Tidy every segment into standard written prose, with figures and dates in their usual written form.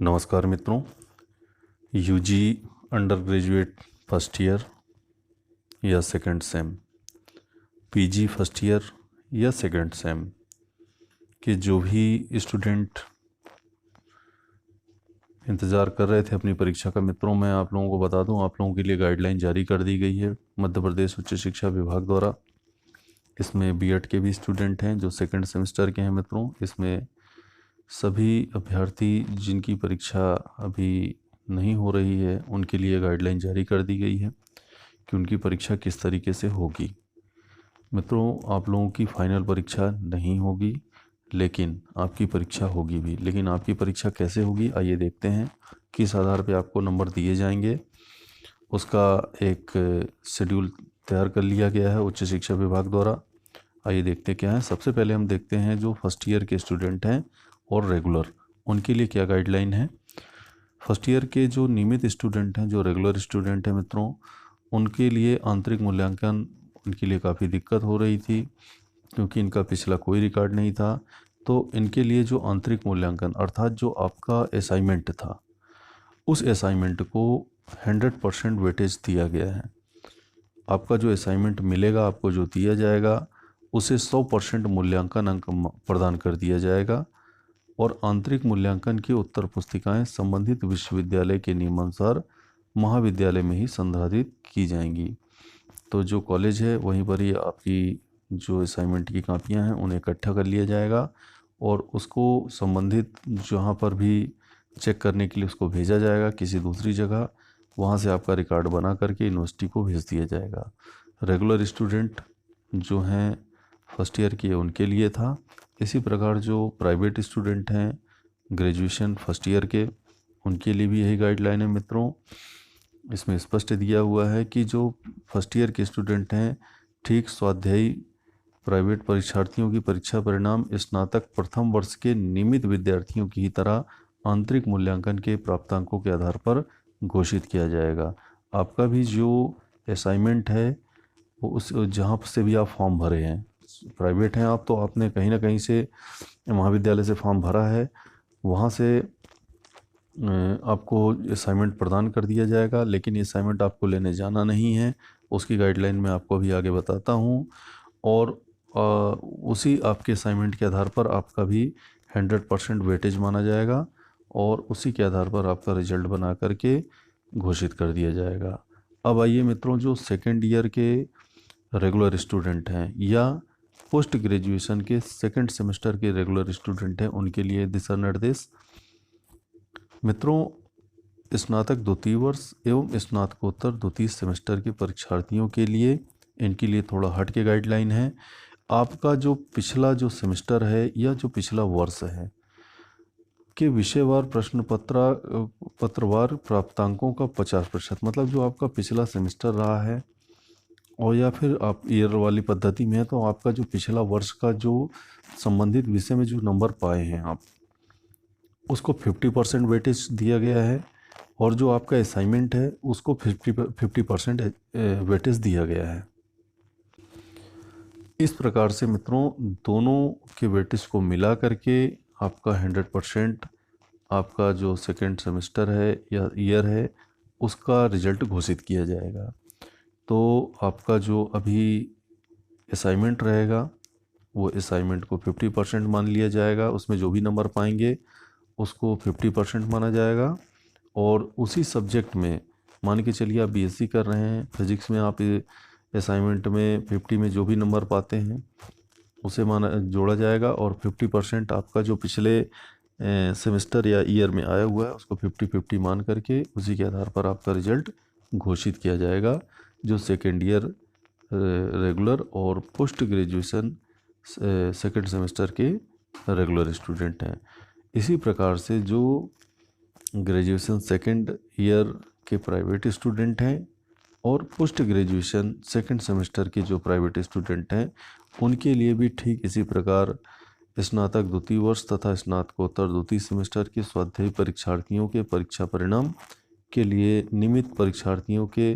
नमस्कार मित्रों। UG undergraduate first year या second sem, PG first year या सेकंड सेम के जो भी स्टूडेंट इंतज़ार कर रहे थे अपनी परीक्षा का, मित्रों मैं आप लोगों को बता दूं, आप लोगों के लिए गाइडलाइन जारी कर दी गई है मध्य प्रदेश उच्च शिक्षा विभाग द्वारा। इसमें बीएड के भी स्टूडेंट हैं जो सेकंड सेमेस्टर के हैं मित्रों। इसमें सभी अभ्यर्थी जिनकी परीक्षा अभी नहीं हो रही है उनके लिए गाइडलाइन जारी कर दी गई है कि उनकी परीक्षा किस तरीके से होगी। मित्रों, आप लोगों की फाइनल परीक्षा नहीं होगी, लेकिन आपकी परीक्षा होगी भी। लेकिन आपकी परीक्षा कैसे होगी, आइए देखते हैं। किस आधार पे आपको नंबर दिए जाएंगे उसका एक शेड्यूल तैयार कर लिया गया है उच्च शिक्षा विभाग द्वारा। आइए देखते क्या है। सबसे पहले हम देखते हैं जो फर्स्ट ईयर के स्टूडेंट हैं और रेगुलर, उनके लिए क्या गाइडलाइन है। फर्स्ट ईयर के जो नियमित स्टूडेंट हैं, जो रेगुलर स्टूडेंट हैं मित्रों, उनके लिए आंतरिक मूल्यांकन उनके लिए काफ़ी दिक्कत हो रही थी क्योंकि इनका पिछला कोई रिकॉर्ड नहीं था। तो इनके लिए जो आंतरिक मूल्यांकन अर्थात जो आपका असाइनमेंट था, उस असाइनमेंट को 100% वेटेज दिया गया है। आपका जो असाइनमेंट मिलेगा, आपको जो दिया जाएगा, उसे 100% मूल्यांकन अंक प्रदान कर दिया जाएगा और आंतरिक मूल्यांकन की उत्तर पुस्तिकाएं संबंधित विश्वविद्यालय के नियमानुसार महाविद्यालय में ही संसाधित की जाएंगी। तो जो कॉलेज है वहीं पर ही आपकी जो असाइनमेंट की कापियां हैं उन्हें इकट्ठा कर लिया जाएगा और उसको संबंधित जहाँ पर भी चेक करने के लिए उसको भेजा जाएगा किसी दूसरी जगह, वहाँ से आपका रिकॉर्ड बना करके यूनिवर्सिटी को भेज दिया जाएगा। रेगुलर स्टूडेंट जो हैं फर्स्ट ईयर के उनके लिए था। इसी प्रकार जो प्राइवेट स्टूडेंट हैं ग्रेजुएशन फर्स्ट ईयर के, उनके लिए भी यही गाइडलाइन है मित्रों। इसमें स्पष्ट दिया हुआ है कि जो फर्स्ट ईयर के स्टूडेंट हैं, ठीक स्वाध्यायी प्राइवेट परीक्षार्थियों की परीक्षा परिणाम स्नातक प्रथम वर्ष के नियमित विद्यार्थियों की ही तरह आंतरिक मूल्यांकन के प्राप्तांकों के आधार पर घोषित किया जाएगा। आपका भी जो असाइनमेंट है वो उस जहाँ से भी आप फॉर्म भरे हैं, प्राइवेट हैं आप, तो आपने कहीं ना कहीं से महाविद्यालय से फॉर्म भरा है, वहाँ से आपको असाइनमेंट प्रदान कर दिया जाएगा। लेकिन ये असाइनमेंट आपको लेने जाना नहीं है, उसकी गाइडलाइन मैं आपको अभी आगे बताता हूँ। और उसी आपके असाइनमेंट के आधार पर आपका भी 100% वेटेज माना जाएगा और उसी के आधार पर आपका रिजल्ट बना करके घोषित कर दिया जाएगा। अब आइए मित्रों, जो सेकेंड ईयर के रेगुलर स्टूडेंट हैं या पोस्ट ग्रेजुएशन के सेकेंड सेमेस्टर के रेगुलर स्टूडेंट हैं, उनके लिए दिशा निर्देश। मित्रों, स्नातक द्वितीय वर्ष एवं स्नातकोत्तर द्वितीय सेमेस्टर के परीक्षार्थियों के लिए इनके लिए थोड़ा हट के गाइडलाइन है। आपका जो पिछला जो सेमेस्टर है या जो पिछला वर्ष है के विषयवार प्रश्न पत्रवार प्राप्तांकों का 50%, मतलब जो आपका पिछला सेमेस्टर रहा है और या फिर आप ईयर वाली पद्धति में है तो आपका जो पिछला वर्ष का जो संबंधित विषय में जो नंबर पाए हैं आप, उसको 50% वेटेज दिया गया है और जो आपका असाइनमेंट है उसको 50% वेटेज दिया गया है। इस प्रकार से मित्रों दोनों के वेटेज को मिला करके आपका 100% आपका जो सेकेंड सेमेस्टर है या ईयर है उसका रिजल्ट घोषित किया जाएगा। तो आपका जो अभी असाइनमेंट रहेगा वो असाइनमेंट को 50% मान लिया जाएगा, उसमें जो भी नंबर पाएंगे उसको 50% माना जाएगा। और उसी सब्जेक्ट में मान के चलिए आप बीएससी कर रहे हैं फिजिक्स में, आप असाइनमेंट में 50 में जो भी नंबर पाते हैं उसे माना जोड़ा जाएगा और 50% आपका जो पिछले सेमेस्टर या ईयर में आया हुआ है उसको 50-50 मान करके उसी के आधार पर आपका रिजल्ट घोषित किया जाएगा। जो सेकेंड ईयर रेगुलर और पोस्ट ग्रेजुएशन सेकेंड सेमेस्टर के रेगुलर स्टूडेंट हैं। इसी प्रकार से जो ग्रेजुएशन सेकेंड ईयर के प्राइवेट स्टूडेंट हैं और पोस्ट ग्रेजुएशन सेकेंड सेमेस्टर के जो प्राइवेट स्टूडेंट हैं उनके लिए भी ठीक इसी प्रकार स्नातक द्वितीय वर्ष तथा स्नातकोत्तर द्वितीय सेमेस्टर के स्वाध्यायी परीक्षार्थियों के परीक्षा परिणाम के लिए नियमित परीक्षार्थियों के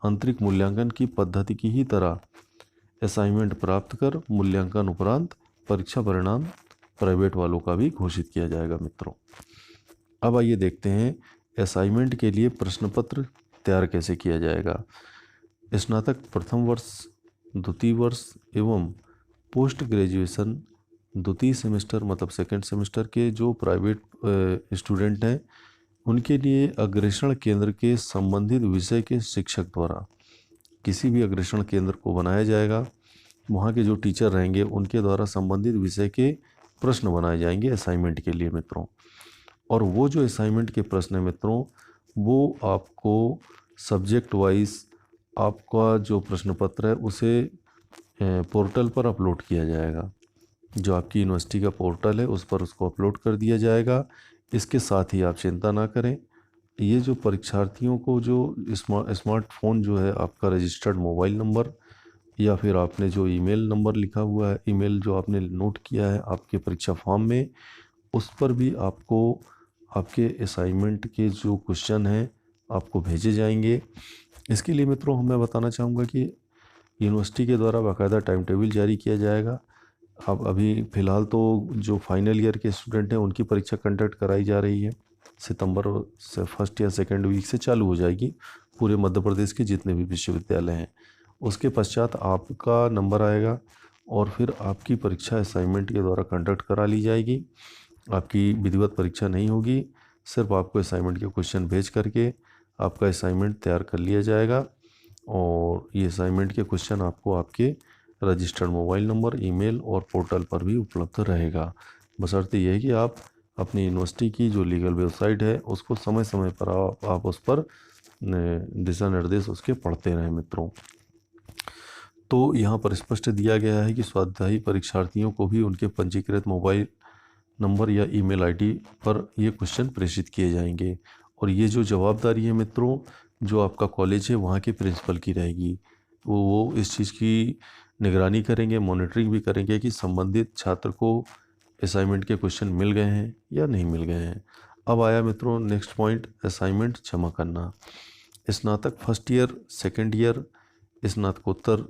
आंतरिक मूल्यांकन की पद्धति की ही तरह असाइनमेंट प्राप्त कर मूल्यांकन उपरांत परीक्षा परिणाम प्राइवेट वालों का भी घोषित किया जाएगा। मित्रों, अब आइए देखते हैं असाइनमेंट के लिए प्रश्न पत्र तैयार कैसे किया जाएगा। स्नातक प्रथम वर्ष, द्वितीय वर्ष एवं पोस्ट ग्रेजुएशन द्वितीय सेमेस्टर मतलब सेकंड सेमेस्टर के जो प्राइवेट स्टूडेंट हैं उनके लिए अग्रेषण केंद्र के संबंधित विषय के शिक्षक द्वारा किसी भी अग्रेषण केंद्र को बनाया जाएगा। वहाँ के जो टीचर रहेंगे उनके द्वारा संबंधित विषय के प्रश्न बनाए जाएंगे असाइनमेंट के लिए मित्रों। और वो जो असाइनमेंट के प्रश्न हैं मित्रों वो आपको सब्जेक्ट वाइज आपका जो प्रश्न पत्र है उसे पोर्टल पर अपलोड किया जाएगा। जो आपकी यूनिवर्सिटी का पोर्टल है उस पर उसको अपलोड कर दिया जाएगा। इसके साथ ही आप चिंता ना करें, ये जो परीक्षार्थियों को जो स्मार्टफोन जो है आपका रजिस्टर्ड मोबाइल नंबर या फिर आपने जो ईमेल नंबर लिखा हुआ है, ईमेल जो आपने नोट किया है आपके परीक्षा फॉर्म में, उस पर भी आपको आपके असाइनमेंट के जो क्वेश्चन हैं आपको भेजे जाएंगे। इसके लिए मित्रों मैं बताना चाहूँगा कि यूनिवर्सिटी के द्वारा बाकायदा टाइम टेबल जारी किया जाएगा। अब अभी फ़िलहाल तो जो फाइनल ईयर के स्टूडेंट हैं उनकी परीक्षा कंडक्ट कराई जा रही है। सितंबर से फर्स्ट या सेकेंड वीक से चालू हो जाएगी पूरे मध्य प्रदेश के जितने भी विश्वविद्यालय हैं। उसके पश्चात आपका नंबर आएगा और फिर आपकी परीक्षा असाइनमेंट के द्वारा कंडक्ट करा ली जाएगी। आपकी विधिवत परीक्षा नहीं होगी, सिर्फ आपको असाइनमेंट के क्वेश्चन भेज करके आपका असाइनमेंट तैयार कर लिया जाएगा और ये असाइनमेंट के क्वेश्चन आपको आपके रजिस्टर्ड मोबाइल नंबर, ईमेल और पोर्टल पर भी उपलब्ध रहेगा। बशर्ते यह है कि आप अपनी यूनिवर्सिटी की जो लीगल वेबसाइट है उसको समय समय पर आप उस पर दिशा निर्देश उसके पढ़ते रहें मित्रों। तो यहाँ पर स्पष्ट दिया गया है कि स्वाध्यायी परीक्षार्थियों को भी उनके पंजीकृत मोबाइल नंबर या ईमेल आईडी पर ये क्वेश्चन प्रेषित किए जाएंगे। और ये जो जवाबदारी है मित्रों जो आपका कॉलेज है वहाँ के प्रिंसिपल की रहेगी। वो इस चीज़ की निगरानी करेंगे, मॉनिटरिंग भी करेंगे कि संबंधित छात्र को असाइनमेंट के क्वेश्चन मिल गए हैं या नहीं मिल गए हैं। अब आया मित्रों नेक्स्ट पॉइंट, असाइनमेंट जमा करना। स्नातक फर्स्ट ईयर, सेकेंड ईयर, स्नातकोत्तर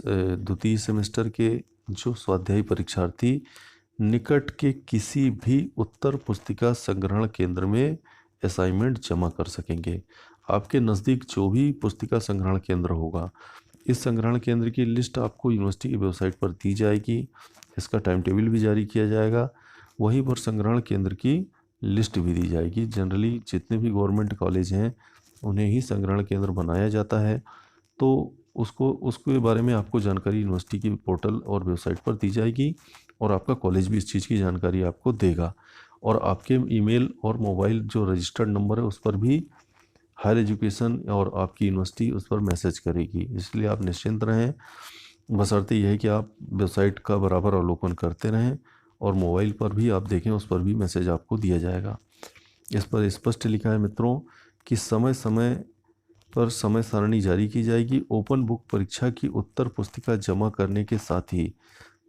द्वितीय सेमेस्टर के जो स्वाध्यायी परीक्षार्थी निकट के किसी भी उत्तर पुस्तिका संग्रहण केंद्र में असाइनमेंट जमा कर सकेंगे। आपके नज़दीक जो भी पुस्तिका संग्रहण केंद्र होगा, इस संग्रहण केंद्र की लिस्ट आपको यूनिवर्सिटी की वेबसाइट पर दी जाएगी। इसका टाइम टेबल भी जारी किया जाएगा। वहीं पर संग्रहण केंद्र की लिस्ट भी दी जाएगी। जनरली जितने भी गवर्नमेंट कॉलेज हैं उन्हें ही संग्रहण केंद्र बनाया जाता है, तो उसके बारे में आपको जानकारी यूनिवर्सिटी की पोर्टल और वेबसाइट पर दी जाएगी और आपका कॉलेज भी इस चीज़ की जानकारी आपको देगा। और आपके ईमेल और मोबाइल जो रजिस्टर्ड नंबर है उस पर भी हायर एजुकेशन और आपकी यूनिवर्सिटी उस पर मैसेज करेगी। इसलिए आप निश्चिंत रहें, बशर्ते यह है कि आप वेबसाइट का बराबर अवलोकन करते रहें और मोबाइल पर भी आप देखें, उस पर भी मैसेज आपको दिया जाएगा। इस पर स्पष्ट लिखा है मित्रों कि समय समय पर समय सारणी जारी की जाएगी। ओपन बुक परीक्षा की उत्तर पुस्तिका जमा करने के साथ ही,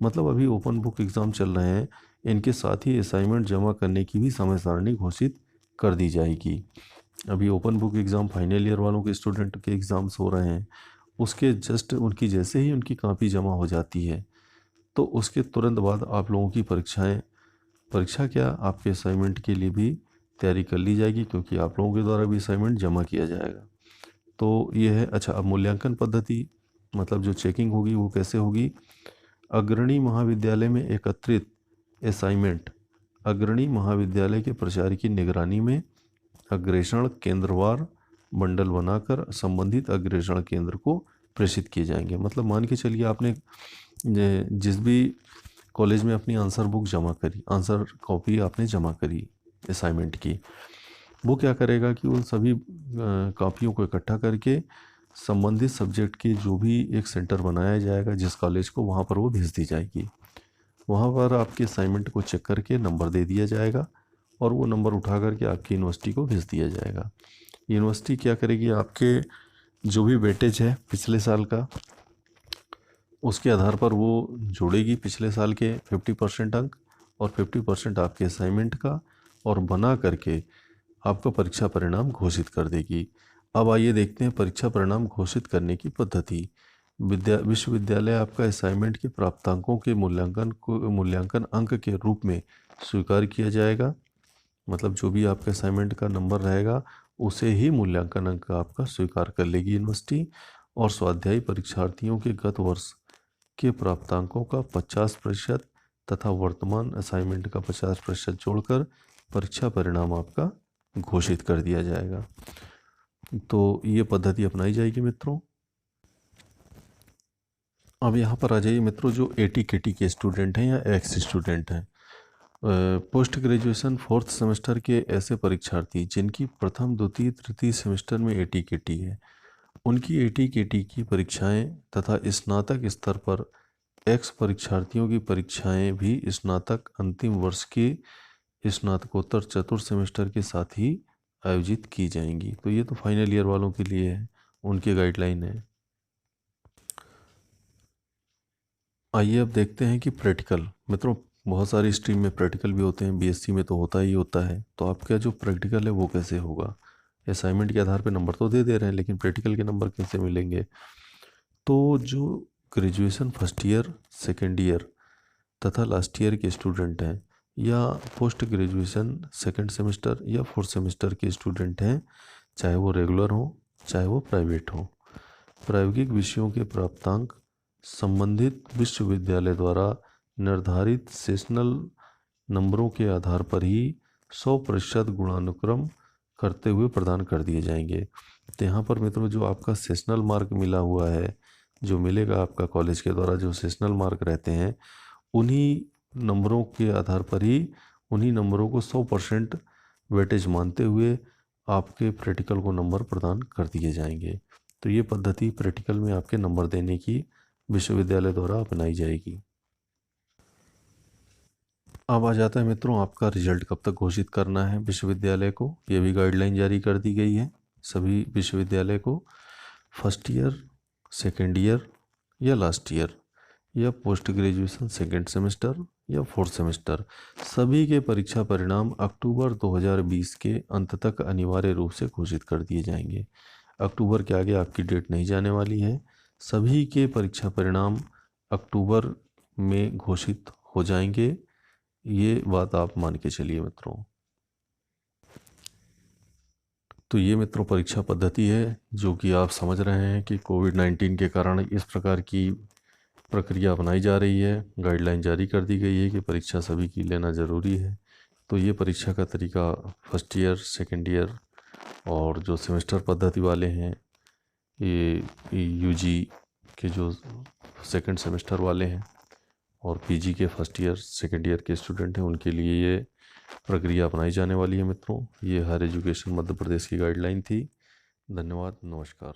मतलब अभी ओपन बुक एग्ज़ाम चल रहे हैं, इनके साथ ही असाइनमेंट जमा करने की भी समय सारणी घोषित कर दी जाएगी। अभी open book exam final year वालों के स्टूडेंट के एग्ज़ाम्स हो रहे हैं, उसके जस्ट उनकी जैसे ही उनकी कॉपी जमा हो जाती है तो उसके तुरंत बाद आप लोगों की परीक्षा क्या आपके असाइनमेंट के लिए भी तैयारी कर ली जाएगी, क्योंकि आप लोगों के द्वारा भी असाइनमेंट जमा किया जाएगा। तो ये है। अच्छा, अब मूल्यांकन पद्धति मतलब जो चेकिंग होगी वो कैसे होगी। अग्रणी महाविद्यालय में एकत्रित असाइनमेंट अग्रणी महाविद्यालय के प्राचार्य की निगरानी में अग्रेषण केंद्रवार बंडल बनाकर संबंधित अग्रेषण केंद्र को प्रेषित किए जाएंगे। मतलब मान के चलिए आपने जिस भी कॉलेज में अपनी आंसर बुक जमा करी, आंसर कॉपी आपने जमा करी असाइनमेंट की, वो क्या करेगा कि उन सभी कॉपियों को इकट्ठा करके संबंधित सब्जेक्ट के जो भी एक सेंटर बनाया जाएगा जिस कॉलेज को, वहाँ पर वो भेज दी जाएगी। वहाँ पर आपके असाइनमेंट को चेक करके नंबर दे दिया जाएगा और वो नंबर उठा करके आपकी यूनिवर्सिटी को भेज दिया जाएगा। यूनिवर्सिटी क्या करेगी, आपके जो भी वेटेज है पिछले साल का, उसके आधार पर वो जोड़ेगी पिछले साल के 50% अंक और 50% आपके असाइनमेंट का और बना करके आपका परीक्षा परिणाम घोषित कर देगी। अब आइए देखते हैं परीक्षा परिणाम घोषित करने की पद्धति। विश्वविद्यालय आपका असाइनमेंट के प्राप्तांकों के मूल्यांकन अंक के रूप में स्वीकार किया जाएगा। मतलब जो भी आपके असाइनमेंट का नंबर रहेगा उसे ही मूल्यांकन अंक आपका स्वीकार कर लेगी यूनिवर्सिटी, और स्वाध्यायी परीक्षार्थियों के गत वर्ष के प्राप्तांकों का 50% तथा वर्तमान असाइनमेंट का 50% जोड़कर परीक्षा परिणाम आपका घोषित कर दिया जाएगा। तो ये पद्धति अपनाई जाएगी मित्रों। अब यहाँ पर आ जाइए मित्रों, जो AT-KT के स्टूडेंट हैं या एक्स स्टूडेंट हैं, पोस्ट ग्रेजुएशन 4th सेमेस्टर के ऐसे परीक्षार्थी जिनकी प्रथम द्वितीय तृतीय सेमेस्टर में AT-KT है, उनकी AT-KT की परीक्षाएं तथा स्नातक स्तर पर एक्स परीक्षार्थियों की परीक्षाएं भी स्नातक अंतिम वर्ष के स्नातकोत्तर चतुर्थ सेमेस्टर के साथ ही आयोजित की जाएंगी। तो ये तो फाइनल ईयर वालों के लिए है, उनकी गाइडलाइन है। आइए अब देखते हैं कि प्रैक्टिकल, मित्रों बहुत सारी स्ट्रीम में प्रैक्टिकल भी होते हैं, BSc में तो होता ही होता है। तो आपका जो प्रैक्टिकल है वो कैसे होगा? असाइनमेंट के आधार पर नंबर तो दे रहे हैं, लेकिन प्रैक्टिकल के नंबर कैसे मिलेंगे? तो जो graduation first year, second year तथा लास्ट ईयर के स्टूडेंट हैं, या पोस्ट ग्रेजुएशन सेकेंड सेमेस्टर या फोर्थ सेमेस्टर के स्टूडेंट हैं, चाहे वो रेगुलर हो चाहे वो प्राइवेट हो, प्रायोगिक विषयों के प्राप्तांक संबंधित विश्वविद्यालय द्वारा निर्धारित सेशनल नंबरों के आधार पर ही 100% गुणानुक्रम करते हुए प्रदान कर दिए जाएंगे। तो यहाँ पर मित्रों जो आपका सेशनल मार्क मिला हुआ है, जो मिलेगा आपका कॉलेज के द्वारा, जो सेशनल मार्क रहते हैं, उन्हीं नंबरों के आधार पर ही, उन्हीं नंबरों को 100% वेटेज मानते हुए आपके प्रैक्टिकल को नंबर प्रदान कर दिए जाएंगे। तो ये पद्धति प्रैक्टिकल में आपके नंबर देने की विश्वविद्यालय द्वारा अपनाई जाएगी। अब आ जाता है मित्रों आपका रिजल्ट कब तक घोषित करना है विश्वविद्यालय को। ये भी गाइडलाइन जारी कर दी गई है सभी विश्वविद्यालय को। फर्स्ट ईयर, सेकेंड ईयर या लास्ट ईयर, या पोस्ट ग्रेजुएशन सेकेंड सेमेस्टर या फोर्थ सेमेस्टर, सभी के परीक्षा परिणाम अक्टूबर 2020 के अंत तक अनिवार्य रूप से घोषित कर दिए जाएंगे। अक्टूबर के आगे आपकी डेट नहीं जाने वाली है। सभी के परीक्षा परिणाम अक्टूबर में घोषित हो जाएंगे, ये बात आप मान के चलिए मित्रों। तो ये मित्रों परीक्षा पद्धति है जो कि आप समझ रहे हैं कि कोविड-19 के कारण इस प्रकार की प्रक्रिया अपनाई जा रही है। गाइडलाइन जारी कर दी गई है कि परीक्षा सभी की लेना ज़रूरी है। तो ये परीक्षा का तरीका फर्स्ट ईयर, सेकेंड ईयर और जो सेमेस्टर पद्धति वाले हैं, ये UG के जो सेकेंड सेमेस्टर वाले हैं और PG के फर्स्ट ईयर सेकेंड ईयर के स्टूडेंट हैं, उनके लिए ये प्रक्रिया अपनाई जाने वाली है मित्रों। ये हायर एजुकेशन मध्य प्रदेश की गाइडलाइन थी। धन्यवाद, नमस्कार।